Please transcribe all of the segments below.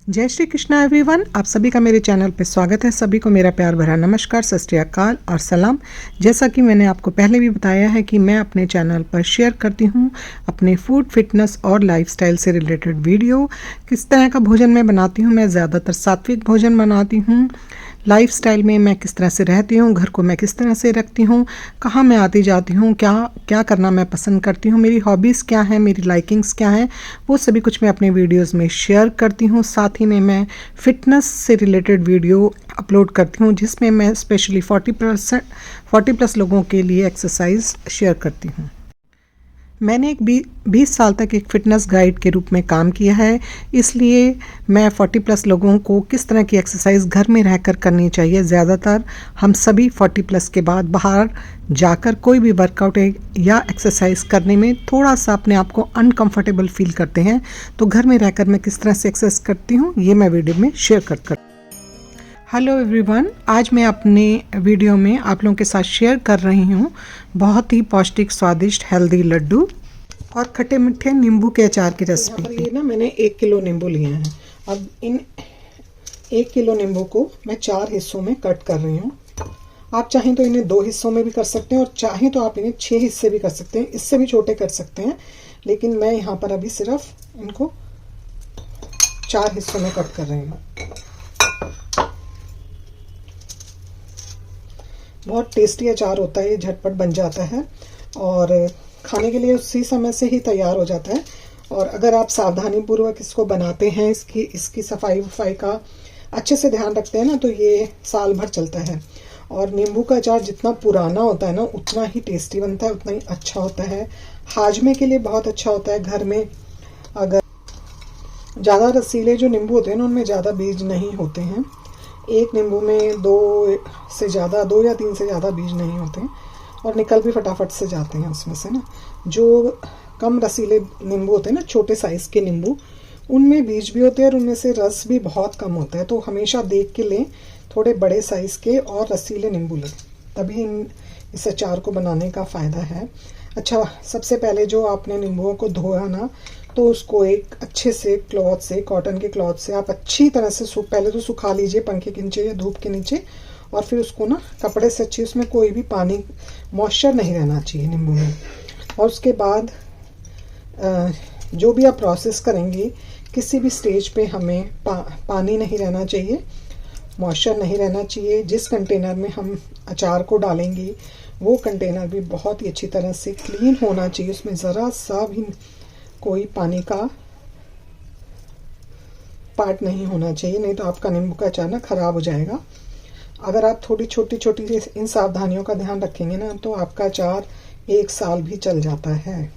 जय श्री कृष्णा एवरीवन, आप सभी का मेरे चैनल पे स्वागत है। सभी को मेरा प्यार भरा नमस्कार, सत श्री अकाल और सलाम। जैसा कि मैंने आपको पहले भी बताया है कि मैं अपने चैनल पर शेयर करती हूँ अपने फूड, फिटनेस और लाइफस्टाइल से रिलेटेड वीडियो। किस तरह का भोजन मैं बनाती हूँ, मैं ज़्यादातर सात्विक भोजन बनाती हूँ। लाइफस्टाइल में मैं किस तरह से रहती हूँ, घर को मैं किस तरह से रखती हूँ, कहाँ मैं आती जाती हूँ, क्या क्या करना मैं पसंद करती हूँ, मेरी हॉबीज़ क्या हैं, मेरी लाइकिंग्स क्या हैं, वो सभी कुछ मैं अपने वीडियोस में शेयर करती हूँ। साथ ही में मैं फ़िटनेस से रिलेटेड वीडियो अपलोड करती हूँ जिसमें मैं स्पेशली 40 प्लस लोगों के लिए एक्सरसाइज शेयर करती हूँ। मैंने एक 20 साल तक एक फ़िटनेस गाइड के रूप में काम किया है, इसलिए मैं 40 प्लस लोगों को किस तरह की एक्सरसाइज घर में रहकर करनी चाहिए। ज़्यादातर हम सभी 40 प्लस के बाद बाहर जाकर कोई भी वर्कआउट या एक्सरसाइज करने में थोड़ा सा अपने आप को अनकंफर्टेबल फील करते हैं, तो घर में रहकर मैं किस तरह से एक्सरसाइज करती हूँ ये मैं वीडियो में शेयर कर। हेलो एवरीवन, आज मैं अपने वीडियो में आप लोगों के साथ शेयर कर रही हूँ बहुत ही पौष्टिक, स्वादिष्ट, हेल्दी लड्डू और खट्टे मीठे नींबू के अचार की रेसिपी। ये ना मैंने 1 किलो नींबू लिए हैं। अब इन 1 किलो नींबू को मैं 4 हिस्सों में कट कर रही हूँ। आप चाहें तो इन्हें 2 हिस्सों में भी कर सकते हैं और चाहें तो आप इन्हें 6 हिस्से भी कर सकते हैं, इससे भी छोटे कर सकते हैं, लेकिन मैं यहाँ पर अभी सिर्फ इनको 4 हिस्सों में कट कर रही हूँ। बहुत टेस्टी अचार होता है, ये झटपट बन जाता है और खाने के लिए उसी समय से ही तैयार हो जाता है। और अगर आप सावधानी पूर्वक इसको बनाते हैं, इसकी सफाई का अच्छे से ध्यान रखते हैं ना, तो ये साल भर चलता है। और नींबू का अचार जितना पुराना होता है ना, उतना ही टेस्टी बनता है, उतना ही अच्छा होता है। हाजमे के लिए बहुत अच्छा होता है। घर में अगर ज़्यादा रसीले जो नींबू होते हैं ना, उनमें ज़्यादा बीज नहीं होते हैं। एक नींबू में 2 या 3 से ज़्यादा बीज नहीं होते हैं और निकल भी फटाफट से जाते हैं उसमें से ना। जो कम रसीले नींबू होते हैं ना, छोटे साइज़ के नींबू, उनमें बीज भी होते हैं और उनमें से रस भी बहुत कम होता है। तो हमेशा देख के लें, थोड़े बड़े साइज़ के और रसीले नींबू लें, तभी इस अचार को बनाने का फ़ायदा है। अच्छा, सबसे पहले जो आपने नींबुओं को धोया ना, तो उसको एक अच्छे से क्लॉथ से, कॉटन के क्लॉथ से आप अच्छी तरह से पहले तो सुखा लीजिए पंखे के नीचे या धूप के नीचे, और फिर उसको ना कपड़े से अच्छी, उसमें कोई भी पानी, मॉइस्चर नहीं रहना चाहिए नींबू में। और उसके बाद जो भी आप प्रोसेस करेंगे, किसी भी स्टेज पे हमें पानी नहीं रहना चाहिए, मॉइस्चर नहीं रहना चाहिए। जिस कंटेनर में हम अचार को डालेंगे वो कंटेनर भी बहुत ही अच्छी तरह से क्लीन होना चाहिए, उसमें ज़रा सा भी कोई पानी का पार्ट नहीं होना चाहिए, नहीं तो आपका नींबू का अचार ना खराब हो जाएगा। अगर आप थोड़ी छोटी इन सावधानियों का ध्यान रखेंगे ना, तो आपका अचार 1 साल भी चल जाता है।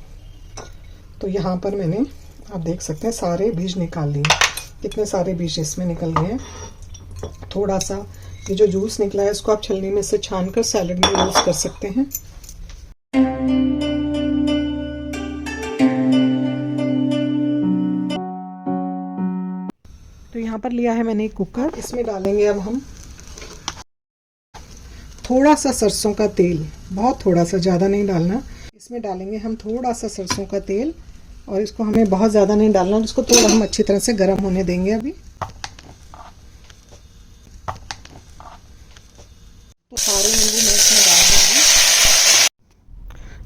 तो यहाँ पर मैंने, आप देख सकते हैं, सारे बीज निकाल लिए। कितने सारे बीज इसमें निकल गए हैं। थोड़ा सा ये जो जूस निकला है, इसको आप छलनी में से छानकर सैलेड में यूज कर सकते हैं। तो यहाँ पर लिया है मैंने एक कुकर, इसमें डालेंगे अब हम थोड़ा सा सरसों का तेल, बहुत थोड़ा सा, ज़्यादा नहीं डालना। इसमें डालेंगे हम थोड़ा सा सरसों का तेल, और इसको हमें बहुत ज़्यादा नहीं डालना, इसको थोड़ा हम अच्छी तरह से गर्म होने देंगे अभी। तो सारे नींबू मैं इसमें डाल दूँगी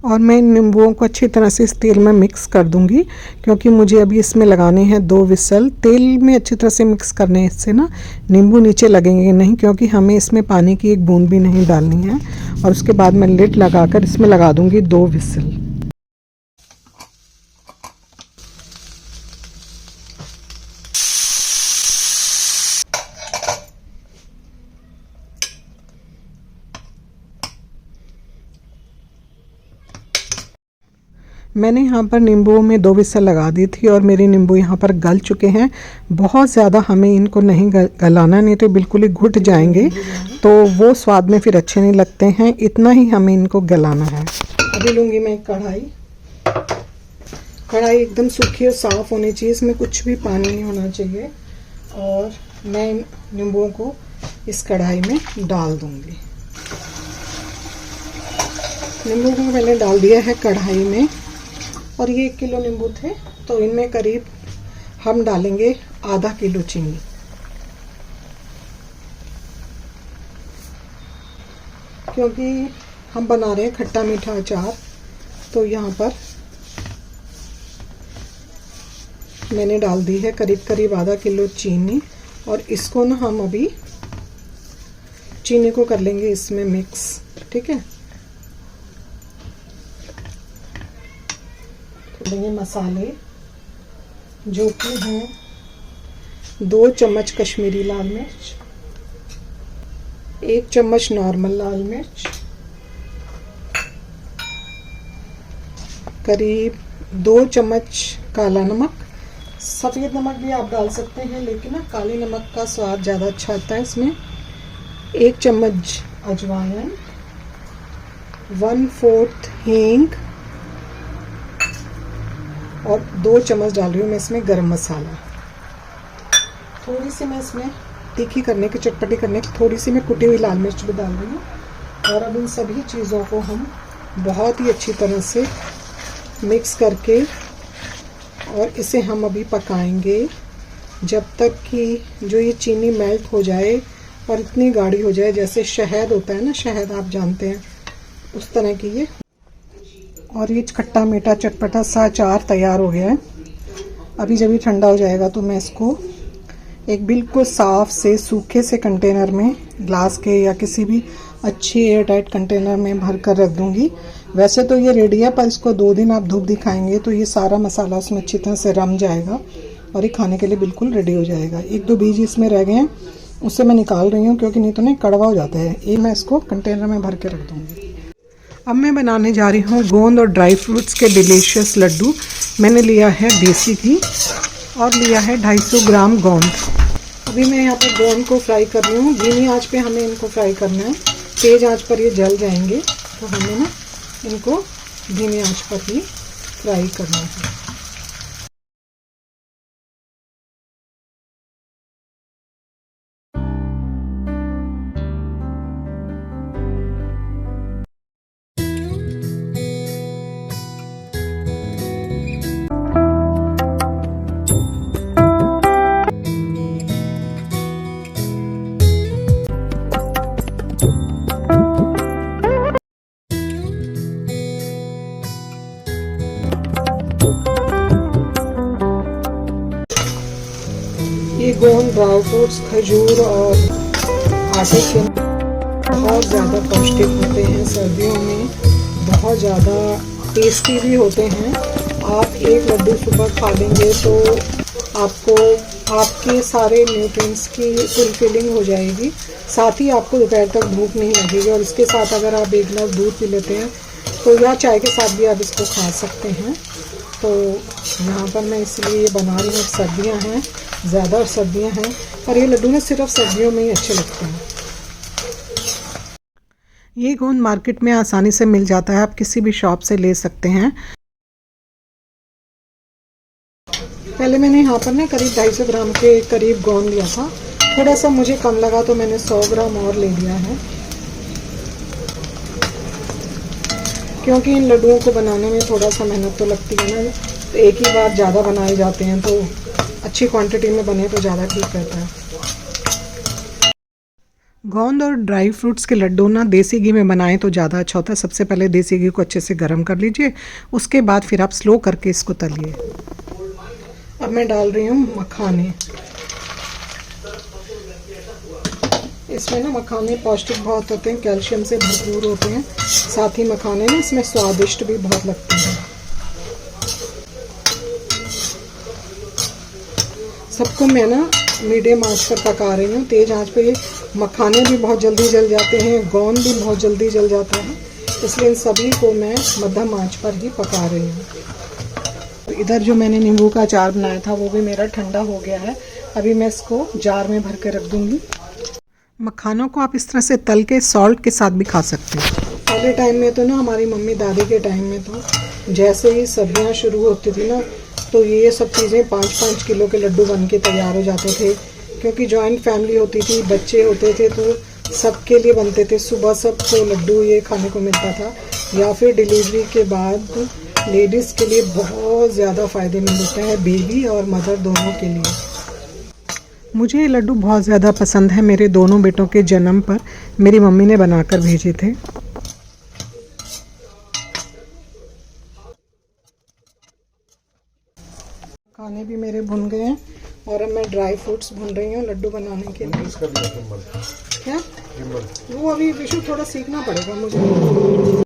और मैं इन नींबुओं को अच्छी तरह से इस तेल में मिक्स कर दूंगी, क्योंकि मुझे अभी इसमें लगाने हैं 2 विसल। तेल में अच्छी तरह से मिक्स करने से ना नींबू नीचे लगेंगे नहीं, क्योंकि हमें इसमें पानी की एक बूंद भी नहीं डालनी है। और उसके बाद मैं लिड लगाकर इसमें लगा दूंगी 2 विसल। मैंने यहाँ पर नींबुओं में 2 विसल लगा दी थी और मेरे नींबू यहाँ पर गल चुके हैं। बहुत ज़्यादा हमें इनको नहीं गलाना, नहीं तो बिल्कुल ही घुट जाएंगे, तो वो स्वाद में फिर अच्छे नहीं लगते हैं। इतना ही हमें इनको गलाना है। अभी लूँगी मैं एक कढ़ाई एकदम सूखी और साफ़ होनी चाहिए, इसमें कुछ भी पानी नहीं होना चाहिए। और मैं इन नींबुओं को इस कढ़ाई में डाल दूँगी। नींबू को मैंने डाल दिया है कढ़ाई में, और ये 1 किलो नींबू थे, तो इनमें करीब हम डालेंगे आधा किलो चीनी। क्योंकि हम बना रहे हैं खट्टा मीठा अचार, तो यहाँ पर मैंने डाल दी है करीब करीब आधा किलो चीनी। और इसको ना हम अभी चीनी को कर लेंगे इसमें मिक्स, ठीक है। देंगे मसाले, जो कि हैं 2 चम्मच कश्मीरी लाल मिर्च, 1 चम्मच नॉर्मल लाल मिर्च, करीब 2 चम्मच काला नमक। सफ़ेद नमक भी आप डाल सकते हैं, लेकिन ना काली नमक का स्वाद ज़्यादा अच्छा आता है इसमें। 1 चम्मच अजवाइन, 1/4 हींग और 2 चम्मच डाल रही हूँ मैं इसमें गरम मसाला। थोड़ी सी मैं इसमें तीखी करने की, चटपटी करने की थोड़ी सी मैं कुटी हुई लाल मिर्च भी डाल रही हूँ। और अब इन सभी चीज़ों को हम बहुत ही अच्छी तरह से मिक्स करके और इसे हम अभी पकाएंगे जब तक कि जो ये चीनी मेल्ट हो जाए और इतनी गाढ़ी हो जाए, जैसे शहद होता है ना, शहद आप जानते हैं, उस तरह की ये। और ये खट्टा मीठा चटपटा सा अचार तैयार हो गया है। अभी जब ये ठंडा हो जाएगा तो मैं इसको एक बिल्कुल साफ से सूखे से कंटेनर में, ग्लास के या किसी भी अच्छी एयर टाइट कंटेनर में भर कर रख दूंगी। वैसे तो ये रेडी है, पर इसको 2 दिन आप धूप दिखाएंगे तो ये सारा मसाला उसमें अच्छी तरह से रम जाएगा और ये खाने के लिए बिल्कुल रेडी हो जाएगा। 1-2 बीज इसमें रह गए हैं, उससे मैं निकाल रही हूँ क्योंकि नहीं तो नहीं कड़वा हो जाता है। ये मैं इसको कंटेनर में भर के रख दूँगी। अब मैं बनाने जा रही हूँ गोंद और ड्राई फ्रूट्स के डिलीशियस लड्डू। मैंने लिया है देसी घी और लिया है 250 ग्राम गोंद। अभी मैं यहाँ पर गोंद को फ्राई कर रही हूँ। धीमी आंच पे हमें इनको फ्राई करना है, तेज़ आंच पर ये जल जाएंगे, तो हमें ना इनको धीमी आंच पर ही फ्राई करना है। ये गोंद, ड्राई फ्रूट्स, खजूर और आटे के बहुत ज़्यादा पौष्टिक होते हैं, सर्दियों में बहुत ज़्यादा टेस्टी भी होते हैं। आप एक लड्डू सुबह खा लेंगे तो आपको आपके सारे न्यूट्रिएंट्स की फुलफिलिंग हो जाएगी, साथ ही आपको दोपहर तक भूख नहीं लगेगी। और इसके साथ अगर आप 1 गिलास दूध पी लेते हैं तो या चाय के साथ भी आप इसको खा सकते हैं। तो यहाँ पर मैं इसलिए ये बना रही हूँ, सर्दियाँ हैं, ज़्यादा सर्दियाँ हैं, पर ये लड्डू ना सिर्फ सर्दियों में ही अच्छे लगते हैं। ये गोंद मार्केट में आसानी से मिल जाता है, आप किसी भी शॉप से ले सकते हैं। पहले मैंने यहाँ पर ना करीब 250 ग्राम के करीब गोंद लिया था, थोड़ा सा मुझे कम लगा तो मैंने 100 ग्राम और ले लिया है, क्योंकि इन लड्डुओं को बनाने में थोड़ा सा मेहनत तो लगती है ना। तो एक ही बार ज़्यादा बनाए जाते हैं, तो अच्छी क्वांटिटी में बने तो ज़्यादा ठीक रहता है। गोंद और ड्राई फ्रूट्स के लड्डू ना देसी घी में बनाएं तो ज़्यादा अच्छा होता है। सबसे पहले देसी घी को अच्छे से गर्म कर लीजिए, उसके बाद फिर आप स्लो करके इसको तलिए। अब मैं डाल रही हूँ मखाने। इसमें ना मखाने पौष्टिक बहुत होते हैं, कैल्शियम से भरपूर होते हैं, साथ ही मखाने ना इसमें स्वादिष्ट भी बहुत लगते हैं। सबको मैं ना मीडियम आंच पर पका रही हूँ। तेज़ आंच पे ये मखाने भी बहुत जल्दी जल जाते हैं, गोंद भी बहुत जल्दी जल जाता है, इसलिए इन सभी को मैं मध्यम आंच पर ही पका रही हूँ। तो इधर जो मैंने नींबू का अचार बनाया था वो भी मेरा ठंडा हो गया है। अभी मैं इसको जार में भर के रख दूँगी। मखानों को आप इस तरह से तल के सॉल्ट के साथ भी खा सकते हैं। पहले टाइम में तो ना हमारी मम्मी दादी के टाइम में तो जैसे ही सर्दियाँ शुरू होती थी ना, तो ये सब चीज़ें 5-5 किलो के लड्डू बन के तैयार हो जाते थे, क्योंकि जॉइंट फैमिली होती थी, बच्चे होते थे, तो सबके लिए बनते थे। सुबह सबको लड्डू ये खाने को मिलता था, या फिर डिलीवरी के बाद लेडीज़ के लिए बहुत ज़्यादा फ़ायदेमंद होता है, बेबी और मदर दोनों के लिए। मुझे ये लड्डू बहुत ज़्यादा पसंद है। मेरे दोनों बेटों के जन्म पर मेरी मम्मी ने बनाकर भेजे थे। खाने भी मेरे भुन गए हैं और अब मैं ड्राई फ्रूट्स भून रही हूँ लड्डू बनाने के लिए। क्या वो अभी विशु थोड़ा सीखना पड़ेगा मुझे।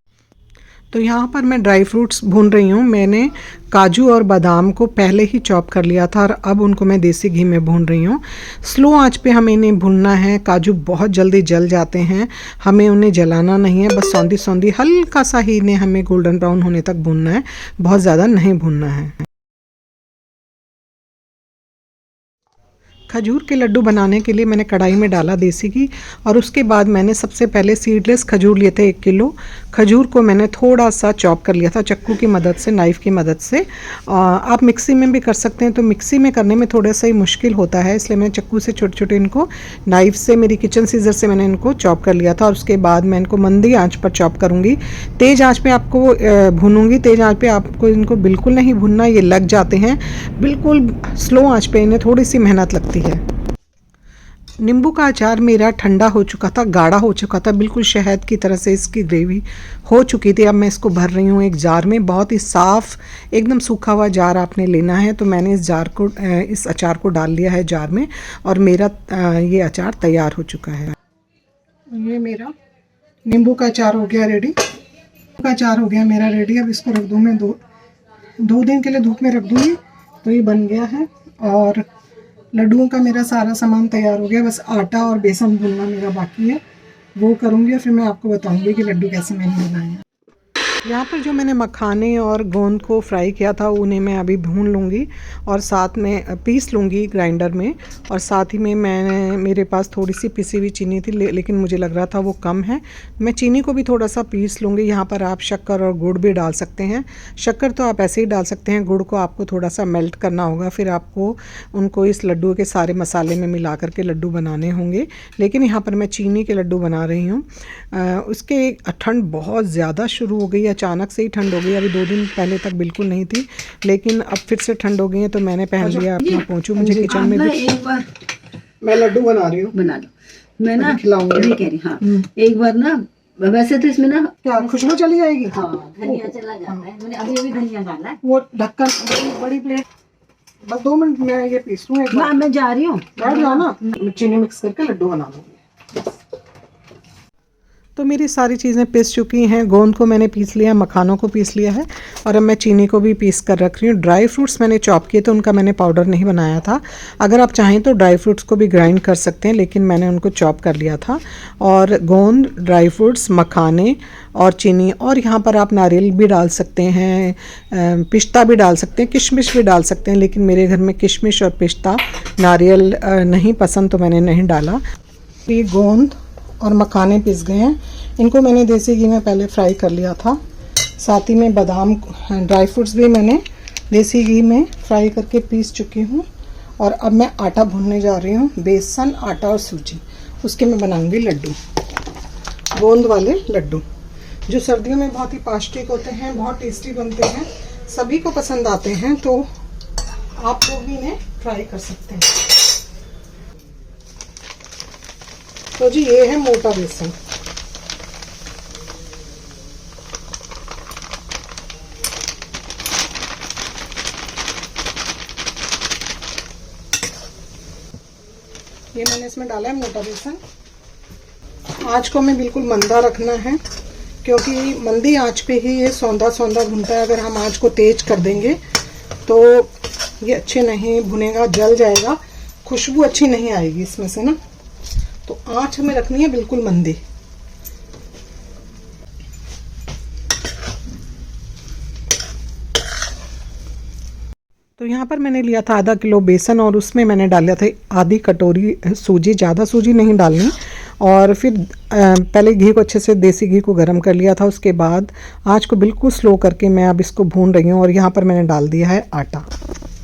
तो यहाँ पर मैं ड्राई फ्रूट्स भून रही हूँ। मैंने काजू और बादाम को पहले ही चॉप कर लिया था और अब उनको मैं देसी घी में भून रही हूँ। स्लो आंच पे हमें इन्हें भूनना है। काजू बहुत जल्दी जल जाते हैं, हमें उन्हें जलाना नहीं है, बस सौंधी सौंधी हल्का सा ही इन्हें हमें गोल्डन ब्राउन होने तक भूनना है, बहुत ज़्यादा नहीं भूनना है। खजूर के लड्डू बनाने के लिए मैंने कढ़ाई में डाला देसी घी और उसके बाद मैंने सबसे पहले सीडलेस खजूर लिए थे 1 किलो। खजूर को मैंने थोड़ा सा चॉप कर लिया था चक्कू की मदद से, नाइफ़ की मदद से। आप मिक्सी में भी कर सकते हैं, तो मिक्सी में करने में थोड़ा सा ही मुश्किल होता है, इसलिए मैंने चक्कू से छोटे छोटे इनको नाइफ़ से, मेरी किचन सीजर से मैंने इनको चॉप कर लिया था। और उसके बाद मैं इनको मंदी आँच पर चॉप करूँगी। तेज़ आँच पर आपको भूनूँगी, तेज़ आँच पर आपको इनको बिल्कुल नहीं भूनना, ये लग जाते हैं। बिल्कुल स्लो आँच पर इन्हें थोड़ी सी मेहनत लगती है। नींबू का अचार मेरा ठंडा हो चुका था, गाढ़ा हो चुका था, बिल्कुल शहद की तरह से इसकी ग्रेवी हो चुकी थी। अब मैं इसको भर रही हूँ एक जार में। बहुत ही साफ़ एकदम सूखा हुआ जार आपने लेना है। तो मैंने इस अचार को डाल लिया है जार में और मेरा ये अचार तैयार हो चुका है। ये मेरा नींबू का अचार हो गया रेडी। का अचार हो गया मेरा रेडी। अब इसको रख दूँ मैं दो दिन के लिए धूप में रख दूँगी, तो ये बन गया है। और लड्डुओं का मेरा सारा सामान तैयार हो गया, बस आटा और बेसन भूनना मेरा बाकी है, वो करूँगी और फिर मैं आपको बताऊँगी कि लड्डू कैसे मैंने बनाए हैं। यहाँ पर जो मैंने मखाने और गोंद को फ्राई किया था उन्हें मैं अभी भून लूँगी और साथ में पीस लूँगी ग्राइंडर में। और साथ ही में मेरे पास थोड़ी सी पिसी हुई चीनी थी, लेकिन मुझे लग रहा था वो कम है, मैं चीनी को भी थोड़ा सा पीस लूँगी। यहाँ पर आप शक्कर और गुड़ भी डाल सकते हैं। शक्कर तो आप ऐसे ही डाल सकते हैं, गुड़ को आपको थोड़ा सा मेल्ट करना होगा, फिर आपको उनको इस लड्डू के सारे मसाले में मिला करके लड्डू बनाने होंगे। लेकिन यहाँ पर मैं चीनी के लड्डू बना रही हूँ। उसके ठंड बहुत ज़्यादा शुरू हो गई, अचानक से ही ठंड हो गई। अभी 2 दिन पहले तक बिल्कुल नहीं थी, लेकिन अब फिर से ठंड हो गई है, तो मैंने पहन लिया अपना पोंचू। मुझे किचन में भी एक बार मैं लड्डू बना रही हूँ, बना लो। मैं ना खिलाऊंगी, कह रही हाँ एक बार ना, वैसे तो इसमें ना क्या खुशबू चली जाएगी। हाँ धनिया चला जाता है, मैंने अभी धनिया डाला है। वो ढक्कन बड़ी प्लेट, बस 2 मिनट में ये पीस लूँ। एक बार मैं जा रही हूँ, बैठ जाओ ना, चीनी मिक्स करके लड्डू बना लूँगी। तो मेरी सारी चीज़ें पिस चुकी हैं। गोंद को मैंने पीस लिया, मखानों को पीस लिया है और अब मैं चीनी को भी पीस कर रख रही हूँ। ड्राई फ्रूट्स मैंने चॉप किए, तो उनका मैंने पाउडर नहीं बनाया था। अगर आप चाहें तो ड्राई फ्रूट्स को भी ग्राइंड कर सकते हैं, लेकिन मैंने उनको चॉप कर लिया था। और गोंद, ड्राई फ्रूट्स, मखाने और चीनी, और यहाँ पर आप नारियल भी डाल सकते हैं, पिस्ता भी डाल सकते हैं, किशमिश भी डाल सकते हैं, लेकिन मेरे घर में किशमिश और पिस्ता, नारियल नहीं पसंद, तो मैंने नहीं डाला। ये गोंद और मखाने पिस गए हैं, इनको मैंने देसी घी में पहले फ्राई कर लिया था। साथ ही में बादाम, ड्राई फ्रूट्स भी मैंने देसी घी में फ्राई करके पीस चुकी हूँ। और अब मैं आटा भूनने जा रही हूँ, बेसन, आटा और सूजी, उसके मैं बनाऊंगी लड्डू, गोंद वाले लड्डू, जो सर्दियों में बहुत ही पौष्टिक होते हैं, बहुत टेस्टी बनते हैं, सभी को पसंद आते हैं। तो आप लोग भी इन्हें ट्राई कर सकते हैं। तो जी ये है मोटा बेसन। ये मैंने इसमें डाला है मोटा बेसन। आँच को हमें बिल्कुल मंदा रखना है, क्योंकि मंदी आँच पे ही ये सौंधा सौंधा भुनता है। अगर हम आँच को तेज कर देंगे तो ये अच्छे नहीं भुनेगा, जल जाएगा, खुशबू अच्छी नहीं आएगी इसमें से ना। तो आँच हमें रखनी है बिल्कुल मंदी। तो यहाँ पर मैंने लिया था आधा किलो बेसन और उसमें मैंने डाला था आधी कटोरी सूजी, ज़्यादा सूजी नहीं डालनी। और फिर पहले घी को अच्छे से, देसी घी को गर्म कर लिया था। उसके बाद आँच को बिल्कुल स्लो करके मैं अब इसको भून रही हूँ। और यहाँ पर मैंने डाल दिया है आटा,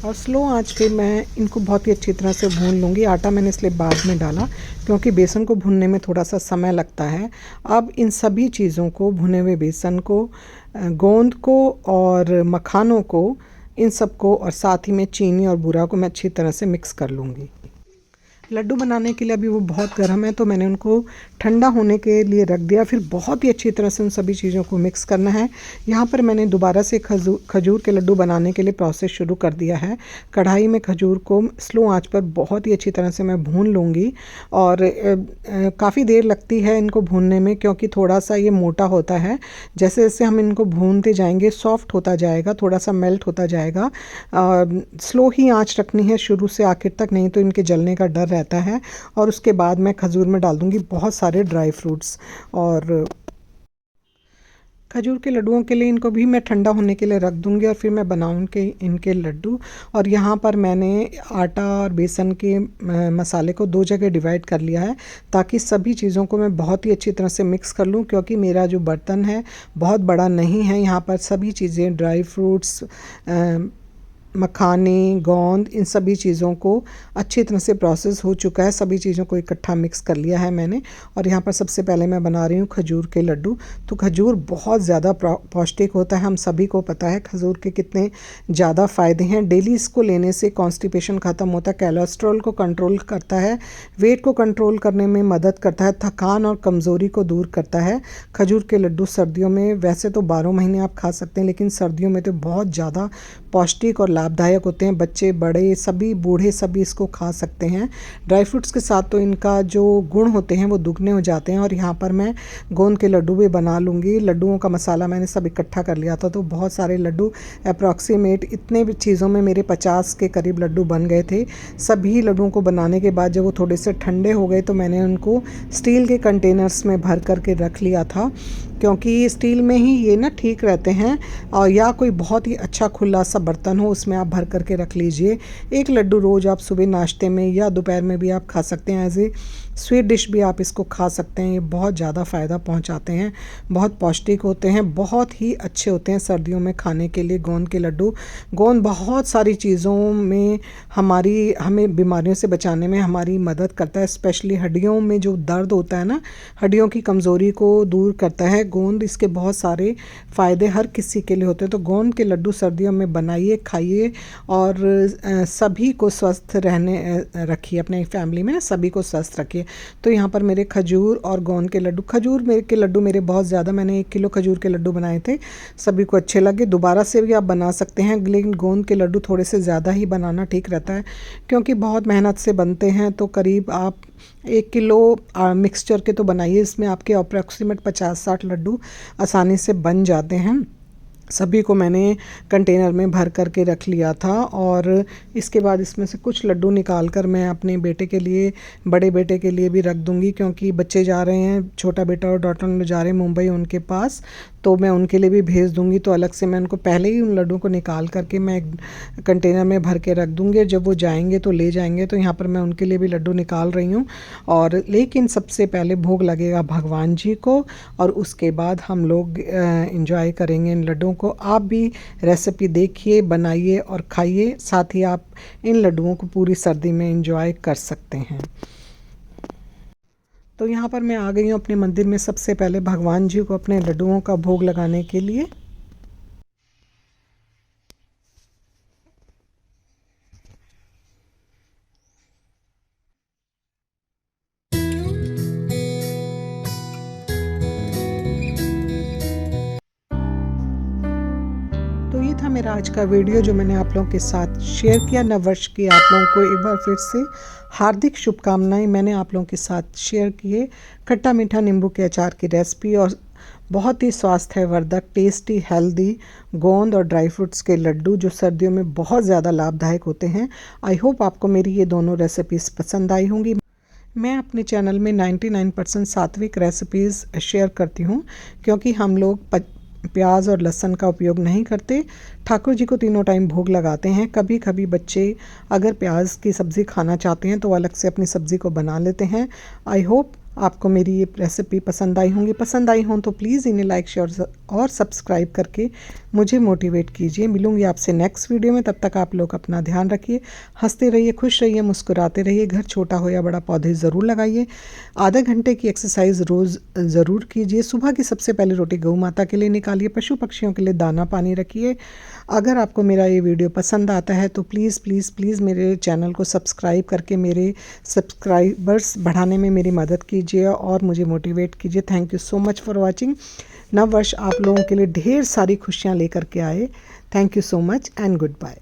और स्लो आंच पे मैं इनको बहुत ही अच्छी तरह से भून लूँगी। आटा मैंने इसलिए बाद में डाला क्योंकि बेसन को भूनने में थोड़ा सा समय लगता है। अब इन सभी चीज़ों को, भुने हुए बेसन को, गोंद को और मखानों को, इन सब को, और साथ ही में चीनी और बूरा को मैं अच्छी तरह से मिक्स कर लूँगी। लड्डू बनाने के लिए अभी वो बहुत गर्म है, तो मैंने उनको ठंडा होने के लिए रख दिया। फिर बहुत ही अच्छी तरह से उन सभी चीज़ों को मिक्स करना है। यहाँ पर मैंने दोबारा से खजूर के लड्डू बनाने के लिए प्रोसेस शुरू कर दिया है। कढ़ाई में खजूर को स्लो आंच पर बहुत ही अच्छी तरह से मैं भून लूँगी, और काफ़ी देर लगती है इनको भूनने में, क्योंकि थोड़ा सा ये मोटा होता है। जैसे जैसे हम इनको भूनते जाएंगे सॉफ्ट होता जाएगा, थोड़ा सा मेल्ट होता जाएगा। स्लो ही आंच रखनी है शुरू से आखिर तक, नहीं तो इनके जलने का डर रहता है। और उसके बाद मैं खजूर में डाल दूँगी बहुत सारे ड्राई फ्रूट्स। और खजूर के लड्डुओं के लिए इनको भी मैं ठंडा होने के लिए रख दूँगी, और फिर मैं बनाऊँ के इनके लड्डू। और यहाँ पर मैंने आटा और बेसन के मसाले को 2 जगह डिवाइड कर लिया है, ताकि सभी चीज़ों को मैं बहुत ही अच्छी तरह से मिक्स कर लूँ, क्योंकि मेरा जो बर्तन है बहुत बड़ा नहीं है। यहाँ पर सभी चीज़ें ड्राई फ्रूट्स, मखाने, गोंद, इन सभी चीज़ों को अच्छी तरह से प्रोसेस हो चुका है। सभी चीज़ों को इकट्ठा मिक्स कर लिया है मैंने। और यहाँ पर सबसे पहले मैं बना रही हूँ खजूर के लड्डू। तो खजूर बहुत ज़्यादा पौष्टिक होता है, हम सभी को पता है खजूर के कितने ज़्यादा फ़ायदे हैं। डेली इसको लेने से कॉन्स्टिपेशन ख़त्म होता है, कोलेस्ट्रॉल को कंट्रोल करता है, वेट को कंट्रोल करने में मदद करता है, थकान और कमज़ोरी को दूर करता है। खजूर के लड्डू सर्दियों में वैसे तो 12 महीने आप खा सकते हैं, लेकिन सर्दियों में तो बहुत ज़्यादा पौष्टिक और लाभदायक होते हैं। बच्चे, बड़े, सभी, बूढ़े सभी इसको खा सकते हैं। ड्राई फ्रूट्स के साथ तो इनका जो गुण होते हैं वो दुगने हो जाते हैं। और यहाँ पर मैं गोंद के लड्डू भी बना लूँगी। लड्डुओं का मसाला मैंने सब इकट्ठा कर लिया था, तो बहुत सारे लड्डू, अप्रॉक्सीमेट इतने भी चीज़ों में मेरे 50 के करीब लड्डू बन गए थे। सभी लड्डुओं को बनाने के बाद जब वो थोड़े से ठंडे हो गए, तो मैंने उनको स्टील के कंटेनर्स में भर करके रख लिया था, क्योंकि स्टील में ही ये ना ठीक रहते हैं। और या कोई बहुत ही अच्छा खुला सा बर्तन हो, उसमें आप भर करके रख लीजिए। एक लड्डू रोज़ आप सुबह नाश्ते में या दोपहर में भी आप खा सकते हैं। एज ए स्वीट डिश भी आप इसको खा सकते हैं। ये बहुत ज़्यादा फ़ायदा पहुंचाते हैं, बहुत पौष्टिक होते हैं, बहुत ही अच्छे होते हैं सर्दियों में खाने के लिए गोंद के लड्डू। गोंद बहुत सारी चीज़ों में हमें बीमारियों से बचाने में हमारी मदद करता है। स्पेशली हड्डियों में जो दर्द होता है ना, हड्डियों की कमज़ोरी को दूर करता है गोंद। इसके बहुत सारे फ़ायदे हर किसी के लिए होते हैं। तो गोंद के लड्डू सर्दियों में बनाइए, खाइए, और सभी को स्वस्थ रखिए, अपने फैमिली में सभी को स्वस्थ रखिए। तो यहाँ पर मेरे खजूर और गोंद के लड्डू, के लड्डू मेरे बहुत ज़्यादा, मैंने 1 किलो खजूर के लड्डू बनाए थे, सभी को अच्छे लगे। दोबारा से भी आप बना सकते हैं, लेकिन गोंद के लड्डू थोड़े से ज़्यादा ही बनाना ठीक रहता है, क्योंकि बहुत मेहनत से बनते हैं। तो करीब आप 1 किलो मिक्सचर के तो बनाइए, इसमें आपके अप्रॉक्सीमेट 50-60 लड्डू आसानी से बन जाते हैं। सभी को मैंने कंटेनर में भर करके रख लिया था। और इसके बाद इसमें से कुछ लड्डू निकाल कर मैं अपने बेटे के लिए, बड़े बेटे के लिए भी रख दूंगी, क्योंकि बच्चे जा रहे हैं, छोटा बेटा और डॉटर जा रहे हैं मुंबई उनके पास, तो मैं उनके लिए भी भेज दूंगी। तो अलग से मैं उनको पहले ही उन लड्डुओं को निकाल करके मैं एक कंटेनर में भर के रख दूंगी। जब वो जाएंगे तो ले जाएंगे। तो यहाँ पर मैं उनके लिए भी लड्डू निकाल रही हूँ। और लेकिन सबसे पहले भोग लगेगा भगवान जी को, और उसके बाद हम लोग एंजॉय करेंगे इन लड्डुओं को। आप भी रेसिपी देखिए, बनाइए और खाइए। साथ ही आप इन लड्डुओं को पूरी सर्दी में एंजॉय कर सकते हैं। तो यहाँ पर मैं आ गई हूँ अपने मंदिर में सबसे पहले भगवान जी को अपने लड्डुओं का भोग लगाने के लिए। तो ये था मेरा आज का वीडियो जो मैंने आप लोगों के साथ शेयर किया। नववर्ष की आप लोगों को एक बार फिर से हार्दिक शुभकामनाएं। मैंने आप लोगों के साथ शेयर किए खट्टा मीठा नींबू के अचार की रेसिपी, और बहुत ही स्वास्थ्यवर्धक, टेस्टी, हेल्दी गोंद और ड्राई फ्रूट्स के लड्डू जो सर्दियों में बहुत ज़्यादा लाभदायक होते हैं। आई होप आपको मेरी ये दोनों रेसिपीज़ पसंद आई होंगी। मैं अपने चैनल में 99% सात्विक रेसिपीज़ शेयर करती हूँ, क्योंकि हम लोग प्याज और लहसुन का उपयोग नहीं करते। ठाकुर जी को तीनों टाइम भोग लगाते हैं। कभी कभी बच्चे अगर प्याज की सब्ज़ी खाना चाहते हैं तो अलग से अपनी सब्ज़ी को बना लेते हैं। आई होप आपको मेरी ये रेसिपी पसंद आई होंगी। पसंद आई हों तो प्लीज़ इन्हें लाइक, शेयर और सब्सक्राइब करके मुझे मोटिवेट कीजिए। मिलूंगी आपसे नेक्स्ट वीडियो में, तब तक आप लोग अपना ध्यान रखिए, हंसते रहिए, खुश रहिए, मुस्कुराते रहिए। घर छोटा हो या बड़ा पौधे ज़रूर लगाइए। आधे घंटे की एक्सरसाइज रोज़ ज़रूर कीजिए। सुबह की सबसे पहली रोटी गौ माता के लिए निकालिए। पशु पक्षियों के लिए दाना पानी रखिए। अगर आपको मेरा ये वीडियो पसंद आता है तो प्लीज़ प्लीज़ प्लीज़ मेरे चैनल को सब्सक्राइब करके मेरे सब्सक्राइबर्स बढ़ाने में मेरी मदद कीजिए और मुझे मोटिवेट कीजिए। Thank you so much for watching. नव वर्ष आप लोगों के लिए ढेर सारी खुशियाँ लेकर के आए। Thank you so much and good bye.